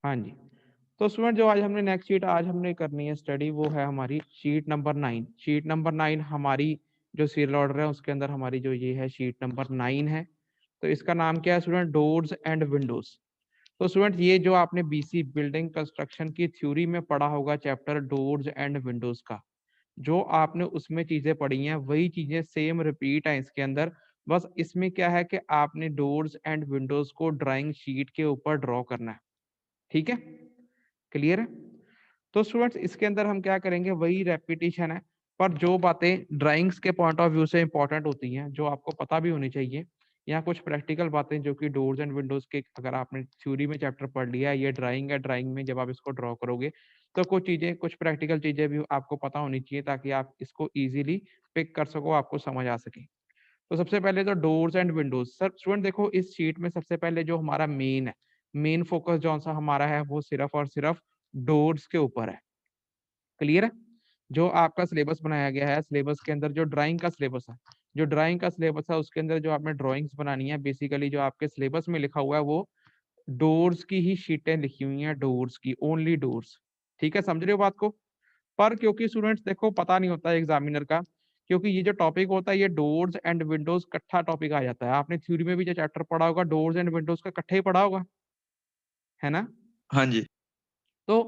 हाँ जी। तो स्टूडेंट जो आज हमने नेक्स्ट शीट आज हमने करनी है स्टडी, वो है हमारी शीट नंबर 9। शीट नंबर 9 हमारी जो सीरियल ऑर्डर है उसके अंदर हमारी जो ये है शीट नंबर 9 है। तो इसका नाम क्या है स्टूडेंट? Doors and Windows. तो स्टूडेंट ये जो आपने बीसी बिल्डिंग कंस्ट्रक्शन की थ्योरी में पढ़ा होगा चैप्टर डोर्स एंड विंडोज का, जो आपने उसमें चीजें पढ़ी हैं वही चीजें सेम रिपीट है इसके अंदर। बस इसमें क्या है कि आपने डोर्स एंड विंडोज को ड्राइंग शीट के ऊपर ड्रॉ करना है। ठीक है, क्लियर है? तो स्टूडेंट्स इसके अंदर हम क्या करेंगे, वही रेपिटेशन है, पर जो बातें ड्राइंग्स के पॉइंट ऑफ व्यू से इंपॉर्टेंट होती हैं, जो आपको पता भी होनी चाहिए, या कुछ प्रैक्टिकल बातें जो कि डोर्स एंड विंडोज के अगर आपने थ्योरी में चैप्टर पढ़ लिया है, ये ड्राइंग है, ड्राइंग में जब आप इसको ड्रॉ करोगे तो कुछ चीजें, कुछ प्रैक्टिकल चीजें भी आपको पता होनी चाहिए ताकि आप इसको इजीली पिक कर सको, आपको समझ आ सके। तो सबसे पहले तो doors and Windows. Sir student देखो इस शीट में सबसे पहले जो हमारा मेन है, मेन फोकस जो सा हमारा है वो सिर्फ और सिर्फ डोर्स के ऊपर है। क्लियर है? जो आपका सिलेबस बनाया गया है, सिलेबस के अंदर जो ड्राइंग का सिलेबस है, जो ड्राइंग का सिलेबस है उसके अंदर जो आपने ड्राइंग्स बनानी है, बेसिकली जो आपके सिलेबस में लिखा हुआ है वो डोर्स की ही शीटें लिखी हुई हैं, डोर्स की, ओनली डोर्स। ठीक है, समझ रहे हो बात को? पर क्योंकि स्टूडेंट्स देखो पता नहीं होता है एग्जामिनर का, क्योंकि ये जो टॉपिक होता है ये डोर्स एंड विंडोज इकट्ठा टॉपिक आ जाता है। आपने थ्योरी में भी जो चैप्टर पढ़ा होगा डोर्स एंड विंडोज का इकट्ठा ही पढ़ा होगा, है ना? हाँ जी। तो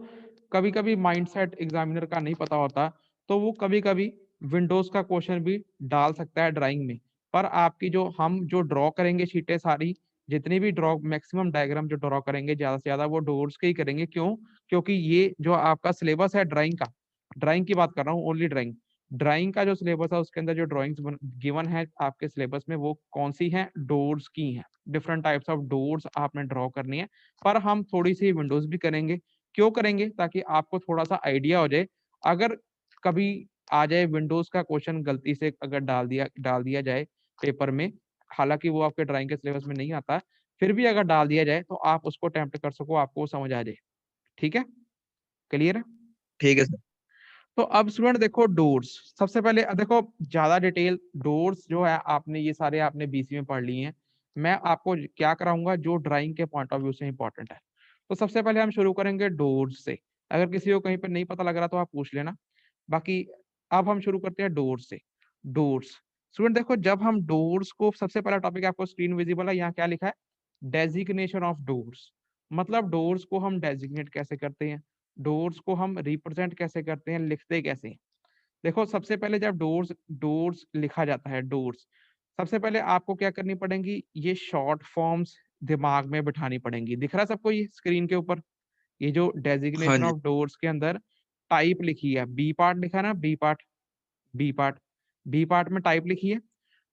कभी कभी माइंडसेट एग्जामिनर का नहीं पता होता, तो वो कभी कभी विंडोज का क्वेश्चन भी डाल सकता है ड्राइंग में। पर आपकी जो हम जो ड्रॉ करेंगे शीटें सारी, जितनी भी ड्रॉ मैक्सिमम डायग्राम जो ड्रॉ करेंगे ज्यादा से ज्यादा वो डोर्स के ही करेंगे। क्यों? क्योंकि ये जो आपका सिलेबस है ड्राइंग का, ड्राइंग की बात कर रहा हूँ, ओनली ड्राइंग, ड्राइंग का जो सिलेबस है उसके अंदर जो ड्राइंग्स गिवन है आपके सिलेबस में वो कौन सी हैं? डोर्स की हैं। डिफरेंट टाइप्स ऑफ डोर्स आपने ड्रॉ करनी है, पर हम थोड़ी सी विंडोज भी करेंगे। क्यों करेंगे? ताकि आपको थोड़ा सा आइडिया हो जाए। अगर कभी आ जाए विंडोज का क्वेश्चन गलती से अगर डाल दिया जाए पेपर में, हालांकि वो आपके ड्राइंग के सिलेबस में नहीं आता, फिर भी अगर डाल दिया जाए तो आप उसको अटेम्प्ट कर सको, आपको वो समझ आ जाए। ठीक है, क्लियर है? ठीक है सर। तो अब स्टूडेंट देखो डोर्स, सबसे पहले देखो ज्यादा डिटेल डोर्स जो है आपने ये सारे आपने बीसी में पढ़ लिए हैं। मैं आपको क्या कराऊंगा जो ड्राइंग के पॉइंट ऑफ व्यू से इंपॉर्टेंट है। तो सबसे पहले हम शुरू करेंगे डोर्स से। अगर किसी को कहीं पर नहीं पता लग रहा तो आप पूछ लेना, बाकी अब हम शुरू करते हैं डोर्स से। डोर्स, स्टूडेंट देखो जब हम डोर्स को, सबसे पहला टॉपिक आपको स्क्रीन विजिबल है, यहाँ क्या लिखा है? Designation of doors. मतलब डोर्स को हम डेजिग्नेट कैसे करते हैं, डोर्स को हम रिप्रेजेंट कैसे करते हैं, लिखते कैसे हैं। देखो सबसे पहले जब डोर्स डोर्स लिखा जाता है, डोर्स, सबसे पहले आपको क्या करनी पड़ेंगी, ये शॉर्ट फॉर्म्स दिमाग में बिठानी पड़ेंगी। दिख रहा है सबको ये स्क्रीन के ऊपर? ये जो हाँ डेजिग्नेशन जी। ऑफ डोर्स के अंदर टाइप लिखी है, बी पार्ट लिखा है ना, B part, B part, B part में टाइप लिखी है।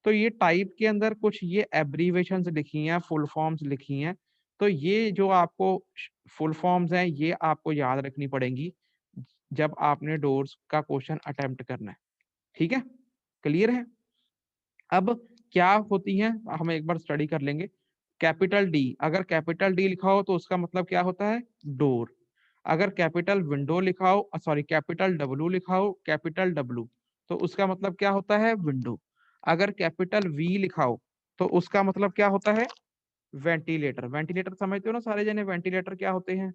तो ये टाइप के अंदर कुछ ये एब्रीवेशंस लिखी हैं, फुल फॉर्म्स लिखी हैं। तो ये जो आपको फुल फॉर्म्स हैं ये आपको याद रखनी पड़ेंगी जब आपने डोर्स का क्वेश्चन अटेम्प्ट करना है। ठीक है, क्लियर है? अब क्या होती हैं हम एक बार स्टडी कर लेंगे। कैपिटल डी, अगर कैपिटल डी लिखा हो तो उसका मतलब क्या होता है? डोर। अगर कैपिटल विंडो लिखा हो, सॉरी कैपिटल डब्ल्यू लिखा हो, कैपिटल डब्ल्यू, तो उसका मतलब क्या होता है? विंडो। अगर कैपिटल वी लिखा हो तो उसका मतलब क्या होता है? वेंटिलेटर। वेंटिलेटर समझते हो ना सारे जने, वेंटिलेटर क्या होते हैं?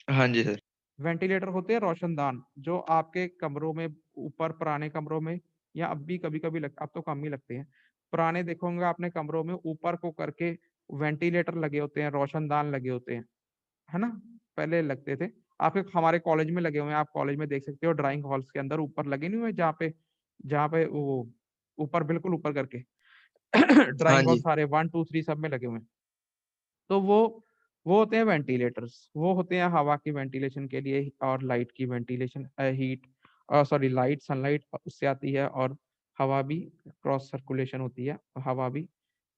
हाँ जी सर। वेंटिलेटर होते हैं रोशनदान, जो आपके कमरों में ऊपर, पुराने कमरों में, या अब भी कभी कभी अब तो कम ही लगते हैं, पुराने देखोगे आपने कमरों में ऊपर को करके वेंटिलेटर लगे होते हैं, रोशनदान लगे होते हैं, है ना? पहले लगते थे। आपके हमारे कॉलेज में लगे हुए हैं, आप कॉलेज में देख सकते हो ड्राइंग हॉल्स के अंदर ऊपर लगे नहीं हुए, जहाँ पे वो ऊपर, बिल्कुल ऊपर करके हाँ ड्राइंग हॉल जी। सारे 1 2 3 सब में लगे हुए हैं। तो वो होते हैं वेंटिलेटर्स, वो होते हैं हवा की वेंटिलेशन के लिए, और लाइट की ventilation, heat, sorry light, sunlight उससे आती है, और हवा भी क्रॉस सर्कुलेशन होती है, हवा भी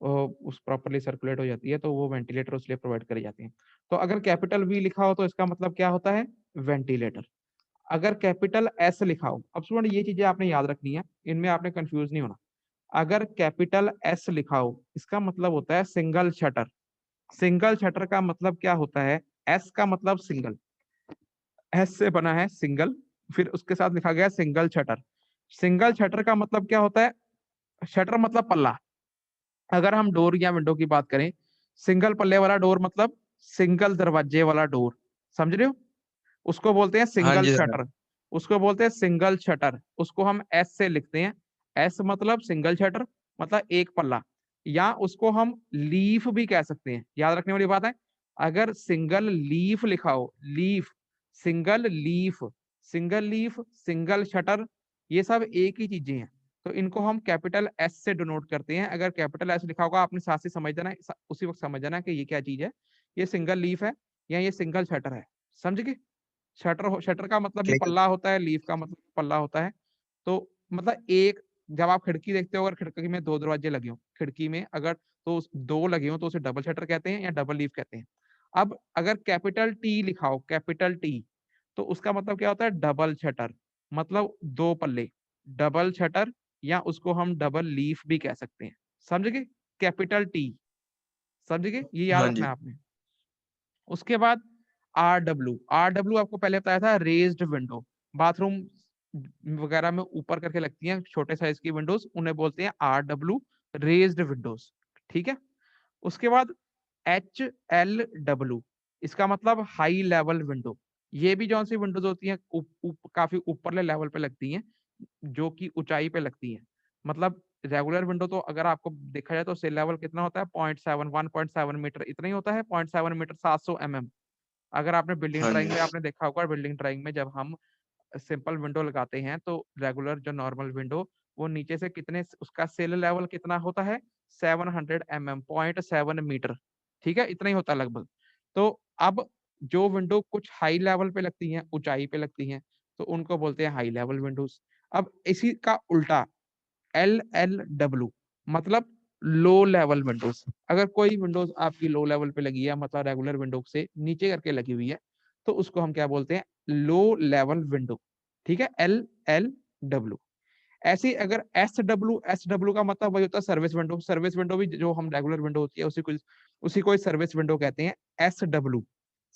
उस प्रॉपरली सर्कुलेट हो जाती है, तो वो वेंटिलेटर उसलिए प्रोवाइड करे जाते हैं। तो अगर कैपिटल वी लिखा हो तो इसका मतलब क्या होता है? वेंटिलेटर। अगर कैपिटल एस लिखा हो, अब स्टूडेंट ये चीजें आपने याद रखनी है, इनमें आपने कंफ्यूज नहीं होना। अगर कैपिटल एस लिखा हो इसका मतलब होता है सिंगल शटर। सिंगल शटर का मतलब क्या होता है? एस का मतलब सिंगल, एस से बना है सिंगल, फिर उसके साथ लिखा गया सिंगल शटर। सिंगल शटर का मतलब क्या होता है? शटर मतलब पल्ला। अगर हम डोर या विंडो की बात करें, सिंगल पल्ले वाला डोर मतलब सिंगल दरवाजे वाला डोर, समझ रहे हो? उसको बोलते हैं हाँ सिंगल जी सर। शटर, उसको बोलते हैं सिंगल शटर, उसको हम एस से लिखते हैं। एस मतलब सिंगल शटर, मतलब एक पल्ला, या उसको हम लीफ भी कह सकते हैं। याद रखने वाली बात है, अगर सिंगल लीफ लिखा हो, leaf, single leaf, single leaf, single shutter, ये सब एक ही चीजें हैं। तो इनको हम कैपिटल एस से डिनोट करते हैं। अगर कैपिटल एस लिखा होगा, आपने साथ से समझ जाना, उसी वक्त समझ जाना कि ये क्या चीज है, ये सिंगल लीफ है या ये सिंगल शटर है। समझ गए? शटर का मतलब भी ठीक है। पल्ला होता है, लीफ का मतलब पल्ला होता है। तो मतलब एक, जब आप खिड़की देखते हो, अगर खिड़की में दो दरवाजे लगे हो, खिड़की में अगर तो दो लगे हो तो उसे डबल शटर कहते हैं या डबल लीफ कहते हैं। अब अगर कैपिटल टी लिखा हो, कैपिटल टी, तो उसका मतलब क्या होता है, डबल शटर, मतलब दो पल्ले, डबल शटर, या उसको हम डबल लीफ भी कह सकते हैं। समझ गए? कैपिटल टी, समझ गए? ये याद हाँ रखना जी। है आपने। उसके बाद आर डब्ल्यू, आर डब्ल्यू आपको पहले बताया था, रेज्ड विंडो, बाथरूम वगैरह में ऊपर करके लगती हैं छोटे साइज की विंडोज, उन्हें बोलते हैं आर डब्ल्यू, रेज्ड विंडोज। ठीक है? उसके बाद एच एल डब्ल्यू, इसका मतलब हाई लेवल विंडो। ये भी जौन सी विंडोज होती हैं काफी ऊपरले लेवल पे लगती हैं, जो कि ऊंचाई पे लगती हैं। मतलब रेगुलर विंडो तो अगर आपको देखा जाए तो से लेवल कितना होता है, 0.7, 1.7 मीटर, इतना ही होता है, 0.7 मीटर, 700 mm। अगर आपने बिल्डिंग हाँ ड्राइंग जी। में आपने देखा होगा, बिल्डिंग ड्राइंग में जब हम सिंपल विंडो लगाते हैं तो रेगुलर जो नॉर्मल विंडो, वो नीचे से कितने, उसका सेल लेवल कितना होता है, 700 mm, 0.7 मीटर। ठीक है? इतना ही होता है लगभग। तो अब जो विंडो कुछ हाई लेवल पे लगती हैं, ऊंचाई पे लगती हैं, तो उनको बोलते हैं हाई लेवल विंडोज। अब इसी का उल्टा एल एल डब्ल्यू, मतलब लो लेवल विंडोज। अगर कोई विंडोज आपकी लो लेवल पे लगी है, मतलब रेगुलर विंडो से नीचे करके लगी हुई है, तो उसको हम क्या बोलते हैं, लो लेवल विंडो। ठीक है? L L W. ऐसे ही अगर एस डब्ल्यू, एस डब्ल्यू का मतलब वही होता है सर्विस विंडो। सर्विस विंडो भी जो हम रेगुलर विंडो होती है उसी को सर्विस विंडो कहते हैं, S W,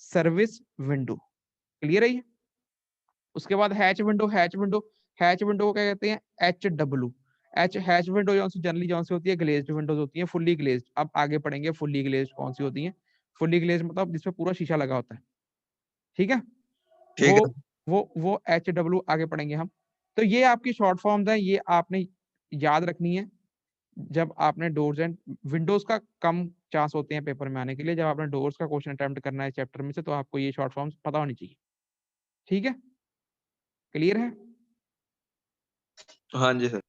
service window. Clear है ये? उसके बाद hatch window, hatch window, hatch window को क्या कहते हैं, H W. H hatch window जो जनरली जो सी होती है, ग्लेज्ड विंडोज होती है, फुल्ली ग्लेज्ड। अब आगे पढ़ेंगे फुल्ली ग्लेज्ड कौन सी होती है। फुल्ली ग्लेज्ड मतलब जिसपे पूरा शीशा लगा होता है। ठीक है? वो ठीक है। वो एच डब्ल्यू आगे पढ़ेंगे हम। तो ये आपकी शॉर्ट फॉर्म्स है, ये आपने याद रखनी है। जब आपने डोर्स एंड विंडोज का कम चांस होते हैं पेपर में आने के लिए, जब आपने डोर्स का क्वेश्चन अटेम्प्ट करना है चैप्टर में से, तो आपको ये शॉर्ट फॉर्म्स पता होनी चाहिए। ठीक है? क्लियर है? हाँ जी सर।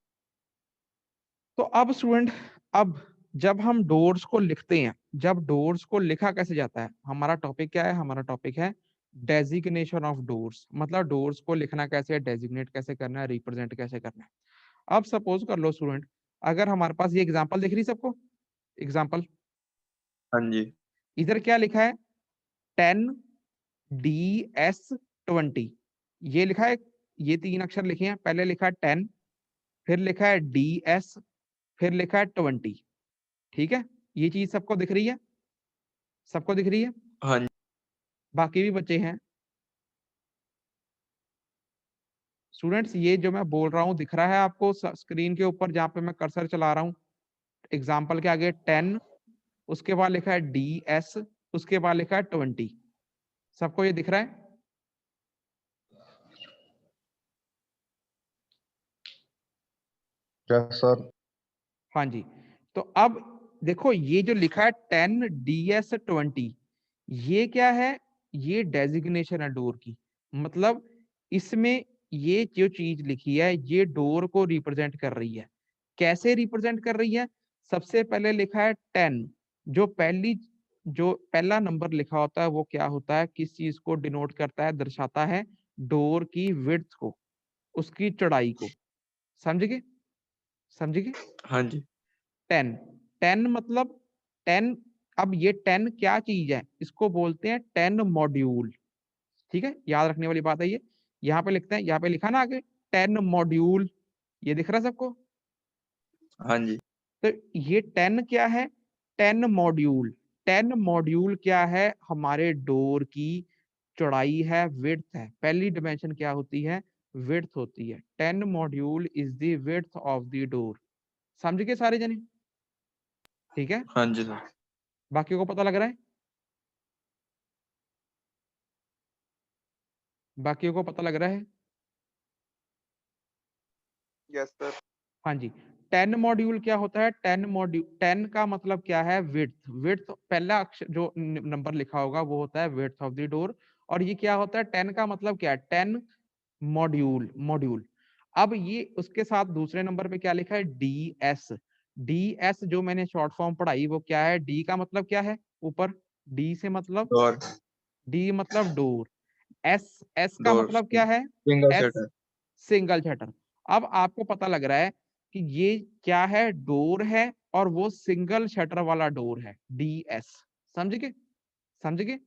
तो अब स्टूडेंट, अब जब हम डोर्स को लिखते हैं, जब डोर्स को लिखा कैसे जाता है, हमारा टॉपिक क्या है, हमारा टॉपिक है डेजिग्नेशन ऑफ डोर्स। मतलब डोर्स को लिखना कैसे है, डेजिग्नेट कैसे करना है, रिप्रेजेंट कैसे करना है। अब सपोज कर लो स्टूडेंट, अगर हमारे पास ये एग्जांपल दिख रही है सबको, एग्जांपल, हाँ जी। इधर क्या लिखा है, 10 DS 20, ये लिखा है, ये तीन अक्षर लिखे हैं, पहले लिखा है 10, फिर लिखा है DS, फिर लिखा है 20। ठीक है? ये चीज सबको दिख रही है, सबको दिख रही है? हाँ जी। बाकी भी बच्चे हैं स्टूडेंट्स, ये जो मैं बोल रहा हूँ दिख रहा है आपको स्क्रीन के ऊपर, जहाँ पे मैं कर्सर चला रहा हूँ, एग्जाम्पल के आगे 10, उसके बाद लिखा है DS, उसके बाद लिखा है 20। सबको ये दिख रहा है? Yes sir. हाँ जी। तो अब देखो, ये जो लिखा है 10 DS 20, ये क्या है, ये डेजिग्नेशन है डोर की। मतलब इसमें ये जो चीज लिखी है, ये डोर को रिप्रेजेंट कर रही है। कैसे रिप्रेजेंट कर रही है? सबसे पहले लिखा है 10, जो पहला नंबर लिखा होता है वो क्या होता है, किस चीज को डिनोट करता है, दर्शाता है डोर की विड्थ को, उसकी चौड़ाई को। समझ गए? समझ गए? हाँ जी। 10, 10 मतलब 10। अब ये 10 क्या चीज है, इसको बोलते हैं 10 मॉड्यूल। ठीक है? याद रखने वाली बात है ये। यहाँ पे लिखते हैं, यहाँ पे लिखा ना आगे 10 मॉड्यूल, ये दिख रहा है सबको? हाँ जी। तो ये 10 क्या है, 10 मॉड्यूल। 10 मॉड्यूल क्या है, हमारे डोर की चौड़ाई है, विड्थ है। पहली डिमेंशन क्या होती है, विड्थ होती है। 10 module is the width of the door. समझ गए सारे जने? ठीक है? हाँ जी सर। बाकी को पता लग रहा है? बाकियों को पता लग रहा है? Yes sir. हाँ जी। 10 मॉड्यूल क्या होता है? 10 मॉड्यूल, 10 का मतलब क्या है? विड्थ। विड्थ पहला अक्षर जो नंबर लिखा होगा वो होता है विड्थ ऑफ द डोर। और ये क्या होता है? 10 का मतलब क्या है? 10 मॉड्यूल, मॉड्यूल। अब ये उसके साथ दूसरे नंबर पे क्या लिखा है? डीएस। डीएस जो मैंने शॉर्ट फॉर्म पढ़ाई वो क्या है? डी का मतलब क्या है? ऊपर डी से मतलब, डोर। डी मतलब डोर। एस, एस का डोर मतलब क्या है? Single S shutter. Single shutter. अब आपको पता लग रहा है कि ये क्या है? डोर है और वो सिंगल शटर वाला डोर है, डीएस। समझ गए? समझ गए?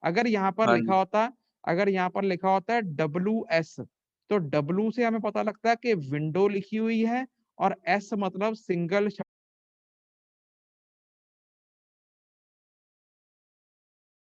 अगर यहाँ पर हाँ लिखा जी। होता, अगर यहाँ पर लिखा होता है डब्ल्यू एस, तो डब्ल्यू से हमें पता लगता है कि विंडो लिखी हुई है और एस मतलब सिंगल